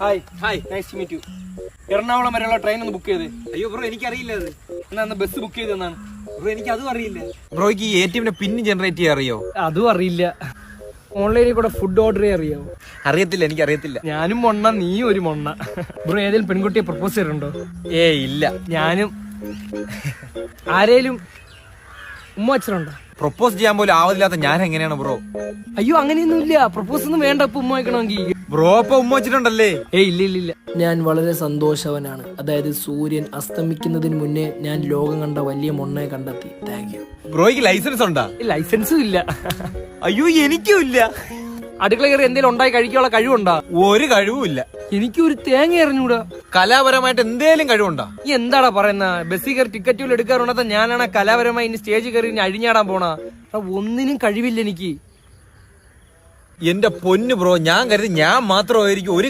Hi hi, nice to meet you. Ernakulam വരെയുള്ള train ഒന്ന് book ചെയ്ത്. അയ്യോ ബ്രോ, എനിക്കറിയില്ല അത്. എന്നാ ബസ് ബുക്ക് ചെയ്തെന്നാണ്. ബ്രോ, എനിക്ക് അതും അറിയില്ല. ബ്രോയ്ക്ക് ഈ ATM പിന്ന് ജനറേറ്റ് ചെയ്യാൻ അറിയോ? അതും അറിയില്ല. ഓൺലൈനിൽ കൂടെ ഫുഡ് ഓർഡർ ചെയ്യാൻ അറിയാവോ? അറിയത്തില്ല, എനിക്കറിയത്തില്ല. ഞാനും മൊണ്ണ, നീ ഒരു മൊണ്ണ. ബ്രോ ഏതെങ്കിലും പെൺകുട്ടിയെ പ്രപ്പോസ് ചെയ്തിട്ടുണ്ടോ? ഇല്ല. ഞാനും. ആരേലും ഉമ്മ വെച്ചിട്ടുണ്ടോ? പ്രപ്പോസ് ചെയ്യാൻ പോലും ആവതില്ലാത്ത ഞാൻ എങ്ങനെയാണ് ബ്രോ? അയ്യോ അങ്ങനെയൊന്നും ഇല്ല, പ്രപ്പോസ് ഒന്നും വേണ്ട ഇപ്പൊ ഉമ്മ വെക്കണമെങ്കിൽ. ബ്രോ ഇപ്പൊ ഉമ്മ വെച്ചിട്ടുണ്ടല്ലേ? ഇല്ല. ഞാൻ വളരെ സന്തോഷവനാണ്. അതായത് സൂര്യൻ അസ്തമിക്കുന്നതിന് മുന്നേ ഞാൻ ലോകം കണ്ട വലിയ മൊണ്ണയെ കണ്ടെത്തി. Thank you. ബ്രോയ്ക്ക് ലൈസൻസ് ഉണ്ടാ? ലൈസൻസും ഇല്ല. അയ്യോ എനിക്കും ഇല്ല. അടുക്കള കയറി എന്തെങ്കിലും ഉണ്ടായി കഴിക്കാനുള്ള കഴിവുണ്ടാ? ഒരു കഴിവും ഇല്ല. എനിക്ക് ഒരു തേങ്ങ അറിഞ്ഞൂടാ. കലാപരമായിട്ട് എന്തേലും കഴിവുണ്ടാ? ഈ എന്താടാ പറയുന്ന? ബസ്സിൽ കയറി ടിക്കറ്റുകൾ എടുക്കാറുണ്ടാ? ഞാനാണ് കലാപരമായി ഇനി സ്റ്റേജിൽ കയറി ഇനി അഴിഞ്ഞാടാൻ പോണാ. ഒന്നിനും കഴിവില്ല എനിക്ക്. എന്റെ പൊന്നു ബ്രോ, ഞാൻ കരുതി ഞാൻ മാത്രമായിരിക്കും ഒരു